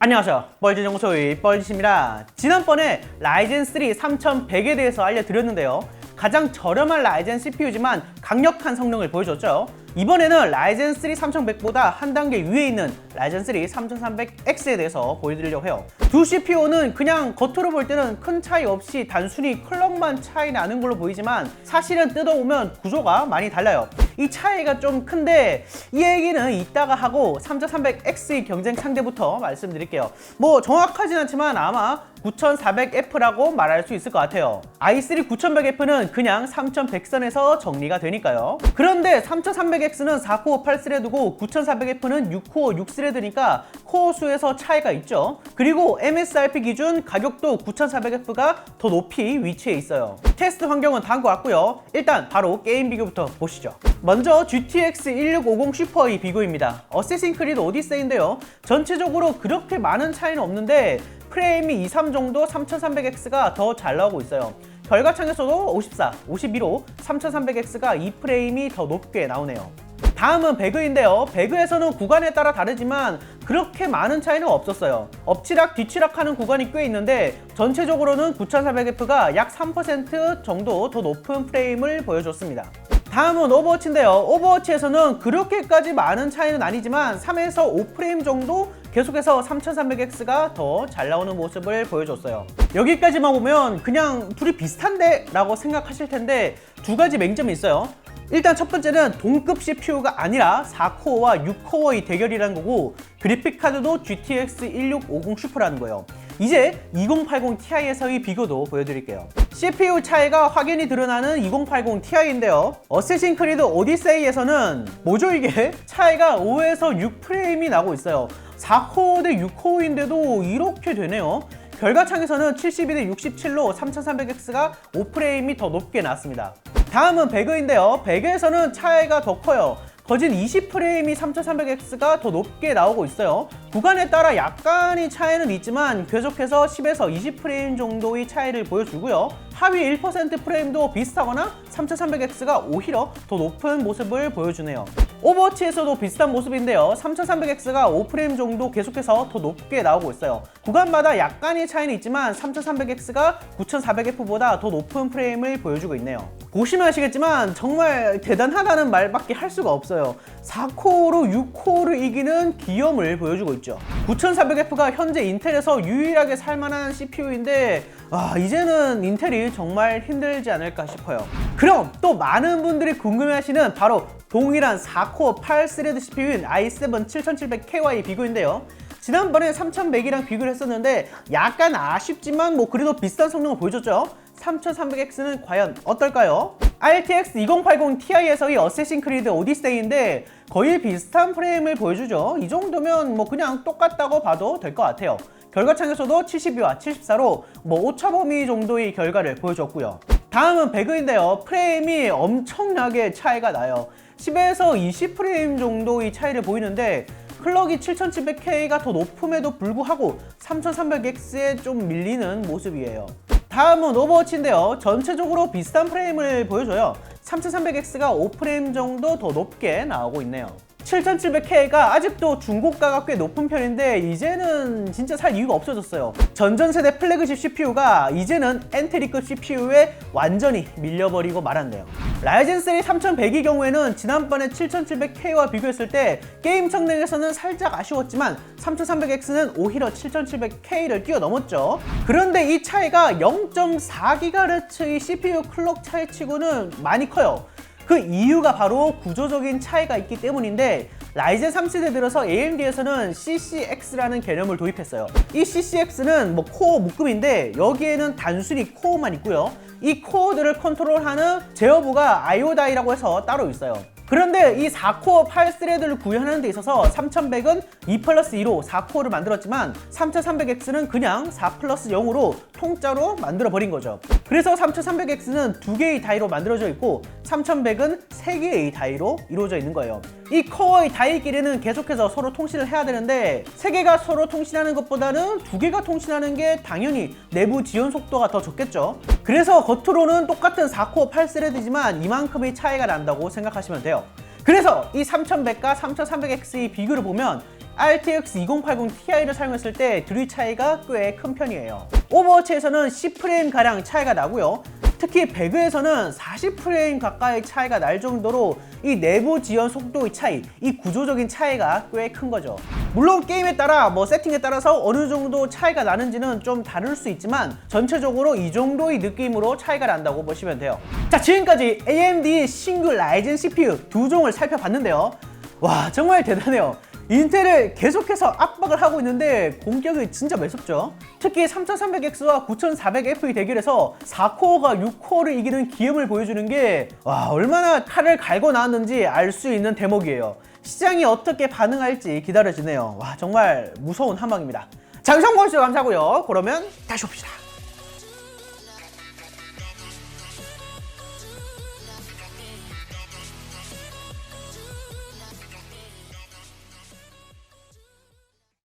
안녕하세요. 뻘짓연구소의 뻘짓입니다. 지난번에 라이젠 3 3100에 대해서 알려드렸는데요. 가장 저렴한 라이젠 CPU지만 강력한 성능을 보여줬죠. 이번에는 라이젠 3 3100보다 한 단계 위에 있는 라이젠 3 3300X에 대해서 보여드리려고 해요. 두 CPU는 그냥 겉으로 볼 때는 큰 차이 없이 단순히 클럭만 차이 나는 걸로 보이지만 사실은 뜯어보면 구조가 많이 달라요. 이 차이가 좀 큰데 이 얘기는 이따가 하고 3300X의 경쟁 상대부터 말씀드릴게요. 뭐 정확하진 않지만 아마 9400F라고 말할 수 있을 것 같아요. i3 9100F는 그냥 3100선에서 정리가 되니까요. 그런데 3300X는 4코어 8스레드고 9400F는 6코어 6스레드니까 코어 수에서 차이가 있죠. 그리고 MSRP 기준 가격도 9400F가 더 높이 위치해 있어요. 테스트 환경은 다음 것 같고요. 일단 바로 게임 비교부터 보시죠. 먼저 GTX 1650 슈퍼의 비교입니다. 어쌔신 크리드 오디세이인데요. 전체적으로 그렇게 많은 차이는 없는데 프레임이 2, 3 정도 3300X가 더 잘 나오고 있어요. 결과창에서도 54, 52로 3300X가 2프레임이 더 높게 나오네요. 다음은 배그인데요. 배그에서는 구간에 따라 다르지만 그렇게 많은 차이는 없었어요. 엎치락 뒤치락 하는 구간이 꽤 있는데 전체적으로는 9400F가 약 3% 정도 더 높은 프레임을 보여줬습니다. 다음은 오버워치인데요. 오버워치에서는 그렇게까지 많은 차이는 아니지만 3에서 5프레임 정도 계속해서 3300X가 더 잘 나오는 모습을 보여줬어요. 여기까지만 보면 그냥 둘이 비슷한데? 라고 생각하실 텐데 두 가지 맹점이 있어요. 일단 첫 번째는 동급 CPU가 아니라 4코어와 6코어의 대결이라는 거고 그래픽카드도 GTX 1650 슈퍼라는 거예요. 이제 2080 Ti에서의 비교도 보여드릴게요. CPU 차이가 확연히 드러나는 2080 Ti인데요. 어쌔신 크리드 오디세이에서는 뭐죠 이게? 차이가 5에서 6프레임이 나고 있어요. 4코어 대 6코어인데도 이렇게 되네요. 결과창에서는 72 대 67로 3300X가 5프레임이 더 높게 나왔습니다. 다음은 배그인데요. 배그에서는 차이가 더 커요. 거진 20프레임이 3300X가 더 높게 나오고 있어요. 구간에 따라 약간의 차이는 있지만 계속해서 10에서 20프레임 정도의 차이를 보여주고요. 하위 1% 프레임도 비슷하거나 3300X가 오히려 더 높은 모습을 보여주네요. 오버워치에서도 비슷한 모습인데요. 3300X가 5프레임 정도 계속해서 더 높게 나오고 있어요. 구간마다 약간의 차이는 있지만 3300X가 9400F보다 더 높은 프레임을 보여주고 있네요. 보시면 아시겠지만 정말 대단하다는 말밖에 할 수가 없어요. 4코어로 6코어를 이기는 기염을 보여주고 있죠. 9400F가 현재 인텔에서 유일하게 살만한 CPU인데 이제는 인텔이 정말 힘들지 않을까 싶어요. 그럼 또 많은 분들이 궁금해하시는 바로 동일한 4코어 8스레드 CPU인 i7 7700KY 비교인데요. 지난번에 3100이랑 비교를 했었는데 약간 아쉽지만 뭐 그래도 비슷한 성능을 보여줬죠. 3300X는 과연 어떨까요? RTX 2080 Ti에서의 어쌔신 크리드 오디세이인데 거의 비슷한 프레임을 보여주죠. 이 정도면 뭐 그냥 똑같다고 봐도 될 것 같아요. 결과창에서도 72와 74로 뭐 오차 범위 정도의 결과를 보여줬고요. 다음은 배그인데요. 프레임이 엄청나게 차이가 나요. 10에서 20프레임 정도의 차이를 보이는데 클럭이 7700K가 더 높음에도 불구하고 3300X에 좀 밀리는 모습이에요. 다음은 오버워치인데요. 전체적으로 비슷한 프레임을 보여줘요. 3300X가 5프레임 정도 더 높게 나오고 있네요. 7700K가 아직도 중고가가 꽤 높은 편인데 이제는 진짜 살 이유가 없어졌어요. 전전세대 플래그십 CPU가 이제는 엔트리급 CPU에 완전히 밀려버리고 말았네요. 라이젠 3 3100의 경우에는 지난번에 7700K와 비교했을 때 게임 성능에서는 살짝 아쉬웠지만 3300X는 오히려 7700K를 뛰어넘었죠. 그런데 이 차이가 0.4GHz의 CPU 클럭 차이치고는 많이 커요. 그 이유가 바로 구조적인 차이가 있기 때문인데 라이젠 3세대 들어서 AMD에서는 CCX라는 개념을 도입했어요. 이 CCX는 뭐 코어 묶음인데 여기에는 단순히 코어만 있고요. 이 코어들을 컨트롤하는 제어부가 IODI라고 해서 따로 있어요. 그런데 이 4코어 8스레드를 구현하는 데 있어서 3100은 2+2로 4코어를 만들었지만 3300X는 그냥 4+0으로 통짜로 만들어버린 거죠. 그래서 3300X는 2개의 다이로 만들어져 있고 3100은 3개의 다이로 이루어져 있는 거예요. 이 코어의 다이끼리는 계속해서 서로 통신을 해야 되는데 3개가 서로 통신하는 것보다는 2개가 통신하는 게 당연히 내부 지연 속도가 더 좋겠죠. 그래서 겉으로는 똑같은 4코어 8스레드지만 이만큼의 차이가 난다고 생각하시면 돼요. 그래서 이 3100과 3300X의 비교를 보면 RTX 2080 Ti를 사용했을 때 둘이 차이가 꽤 큰 편이에요. 오버워치에서는 10프레임가량 차이가 나고요. 특히 배그에서는 40프레임 가까이 차이가 날 정도로 이 내부 지연 속도의 차이, 이 구조적인 차이가 꽤 큰 거죠. 물론 게임에 따라 세팅에 따라서 어느 정도 차이가 나는지는 좀 다를 수 있지만 전체적으로 이 정도의 느낌으로 차이가 난다고 보시면 돼요. 자, 지금까지 AMD 신규 라이젠 CPU 두 종을 살펴봤는데요. 와, 정말 대단해요. 인텔을 계속해서 압박을 하고 있는데 공격이 진짜 매섭죠. 특히 3300X와 9400F의 대결에서 4코어가 6코어를 이기는 기염을 보여주는 게 얼마나 칼을 갈고 나왔는지 알 수 있는 대목이에요. 시장이 어떻게 반응할지 기다려지네요. 정말 무서운 한방입니다. 자, 영상 보시죠. 감사하고요. 그러면 다시 봅시다.